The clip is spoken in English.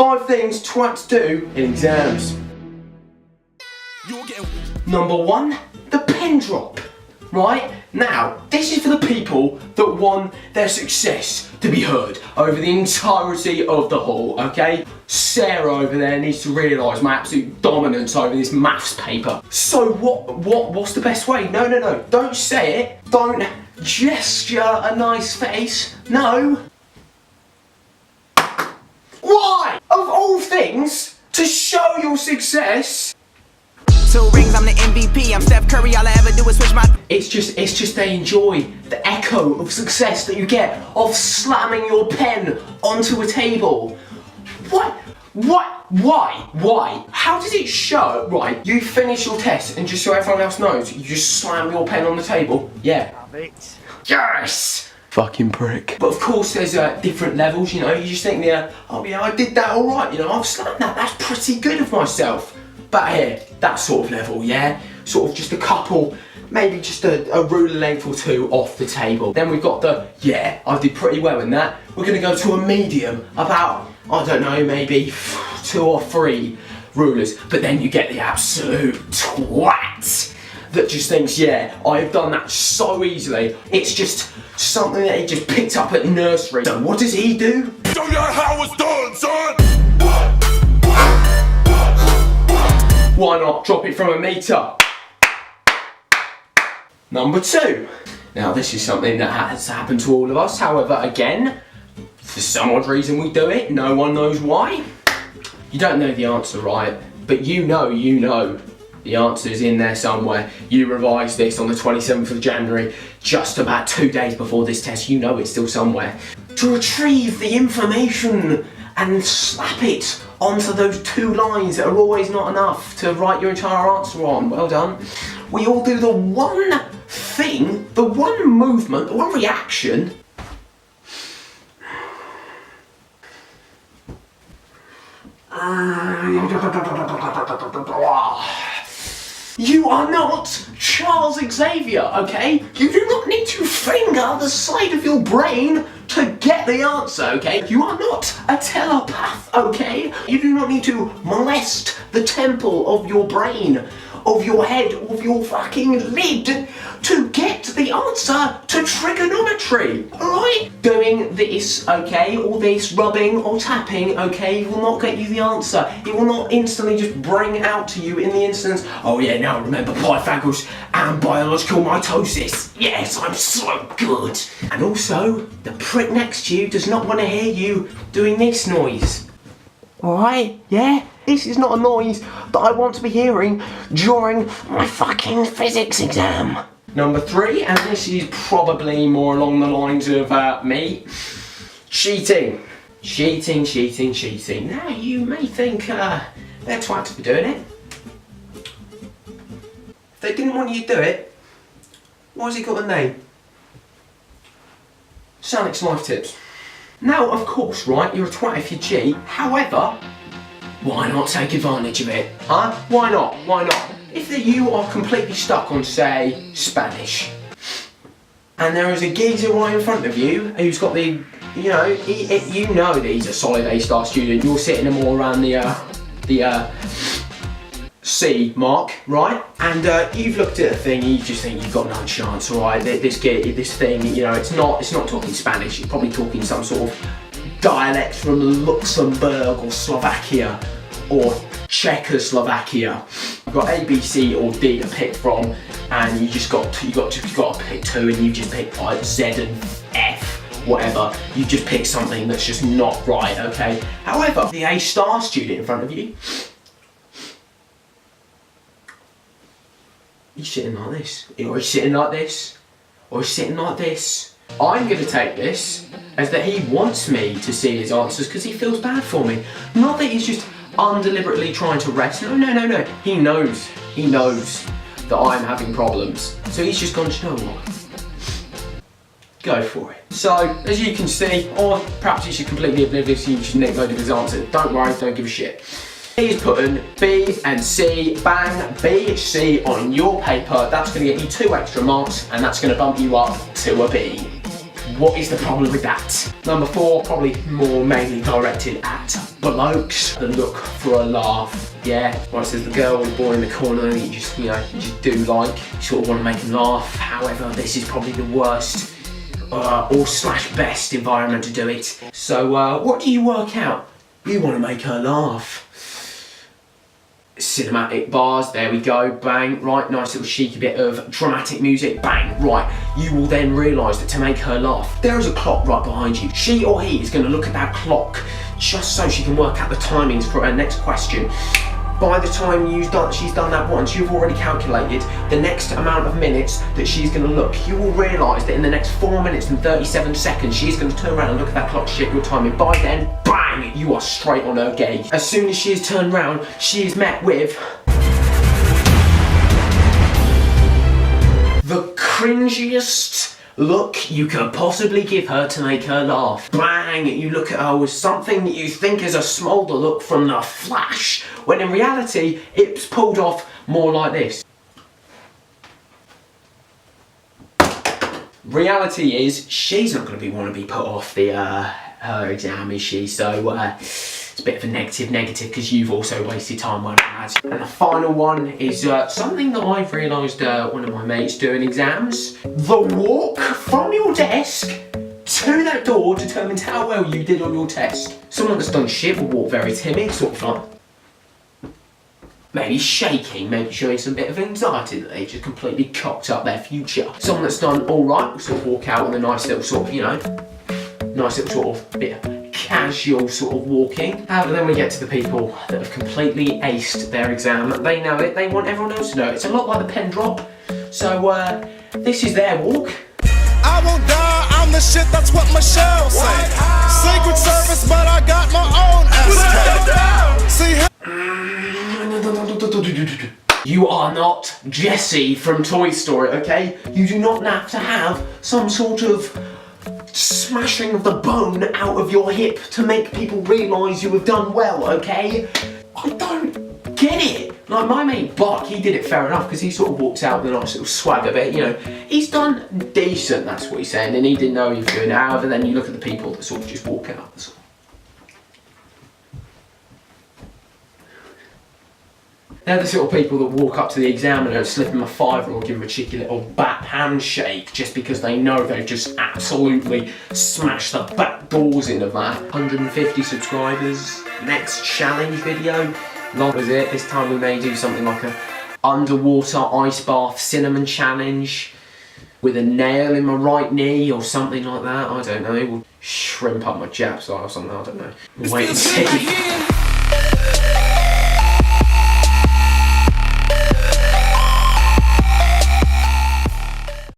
5 things twats do in exams. Number 1, the pen drop. Right? Now, this is for the people that want their success to be heard over the entirety of the hall, okay? Sarah over there needs to realise my absolute dominance over this maths paper. So what's the best way? No, don't say it. Don't gesture a nice face. No. Why? Of all things, to show your success. 2 rings, I'm the MVP, I'm Steph Curry, all I ever do is switch my... It's just they enjoy the echo of success that you get of slamming your pen onto a table. What? Why? How does it show? Right, you finish your test and just so everyone else knows, you just slam your pen on the table? Yeah. Yes! Fucking prick. But of course there's different levels, you know, you just think, oh yeah, I did that alright, you know, I've slammed that, that's pretty good of myself. But here, that sort of level, yeah? Sort of just a couple, maybe just a ruler length or 2 off the table. Then we've got the, yeah, I did pretty well in that. We're gonna go to a medium, about, I don't know, maybe 2 or 3 rulers. But then you get the absolute twat that just thinks, yeah, I've done that so easily. It's just something that he just picked up at nursery. So what does he do? Show you how it's done, son! Why not drop it from a metre? Number 2. Now this is something that has happened to all of us. However, again, for some odd reason we do it. No one knows why. You don't know the answer, right? But you know the answer is in there somewhere. You revised this on the 27th of January, just about 2 days before this test. You know it's still somewhere. To retrieve the information and slap it onto those 2 lines that are always not enough to write your entire answer on. Well done. We all do the one thing, the one movement, the one reaction. You are not Charles Xavier, okay? You do not need to finger the side of your brain to get the answer, okay? You are not a telepath, okay? You do not need to molest the temple of your brain, of your head, of your fucking lid to get the answer to trigonometry, alright? Doing this, okay, or this rubbing or tapping, okay, will not get you the answer. It will not instantly just bring out to you in the instance, oh yeah, now remember Pythagoras and biological mitosis. Yes, I'm so good. And also, the prick next to you does not want to hear you doing this noise. Alright, yeah? This is not a noise that I want to be hearing during my fucking physics exam. Number 3, and this is probably more along the lines of me, cheating. Cheating. Now you may think they're twats for doing it. If they didn't want you to do it, why has it got a name? Sanik's Life Tips. Now, of course, right, you're a twat if you cheat. However, why not take advantage of it? Huh? Why not? If you are completely stuck on, say, Spanish, and there is a geezer right in front of you who's got the, you know that he's a solid A-star student, you're sitting him all around the C mark, right? And you've looked at a thing, you just think you've got no chance, right? This thing, you know, it's not talking Spanish, it's probably talking some sort of dialect from Luxembourg or Slovakia or Czechoslovakia. You've got A, B, C or D to pick from, and you got to pick 2, and you just pick like Z and F, whatever. You just pick something that's just not right, okay? However, the A-star student in front of you, he's sitting like this, or he's sitting like this, or he's sitting like this. I'm going to take this as that he wants me to see his answers because he feels bad for me. Not that he's just undeliberately trying to rest. No. He knows that I'm having problems. So he's just gone, you know what? Go for it. So, as you can see, or perhaps you should completely oblivious, you just nick load of his answer. Don't worry, don't give a shit. He's putting B and C, bang, B, C on your paper. That's going to get you 2 extra marks, and that's going to bump you up to a B. What is the problem with that? Number 4, probably more mainly directed at blokes that look for a laugh. Yeah, well, it says the girl or the boy in the corner that you just do like, you sort of want to make them laugh. However, this is probably the worst or slash best environment to do it. So what do you work out? You want to make her laugh. Cinematic bars, there we go, bang, right, nice little cheeky bit of dramatic music, bang, right. You will then realise that to make her laugh, there is a clock right behind you. She or he is going to look at that clock just so she can work out the timings for her next question. By the time she's done that once, you've already calculated the next amount of minutes that she's going to look. You will realise that in the next 4 minutes and 37 seconds, she's going to turn around and look at that clock to check your timing. By then, bang, you are straight on her gauge. As soon as she is turned round, she is met with the cringiest look you could possibly give her to make her laugh. Bang! You look at her with something that you think is a smoulder look from the Flash, when in reality it's pulled off more like this. Reality is, she's not going to want to be put off her exam, is she? So it's a bit of a negative because you've also wasted time on that. And the final one is something that I've realised one of my mates do in exams. The walk from your desk to that door determines how well you did on your test. Someone that's done shit will walk very timid, sort of like maybe shaking, maybe showing some bit of anxiety that they just completely cocked up their future. Someone that's done alright will sort of walk out with a nice little sort of, nice little sort of bit of casual sort of walking. However, then we get to the people that have completely aced their exam. They know it, they want everyone else to know it. It's a lot like the pen drop. So this is their walk. I won't die, I'm the shit, that's what Michelle said. Secret Service, but I got my own SK. See, you are not Jessie from Toy Story, okay? You do not have to have some sort of smashing of the bone out of your hip to make people realise you have done well, okay? I don't get it. Like my mate Buck, he did it fair enough because he sort of walked out with a nice little swag of it, He's done decent, that's what he's saying, and he didn't know he was doing it. However, then you look at the people that sort of just walk out. They're the sort of people that walk up to the examiner and slip him a fiver or give him a cheeky little back handshake just because they know they've just absolutely smashed the back doors in of that. 150 subscribers, next challenge video. That was it. This time we may do something like a underwater ice bath cinnamon challenge with a nail in my right knee or something like that. I don't know. We'll shrimp up my Japs or something, I don't know. Wait and see.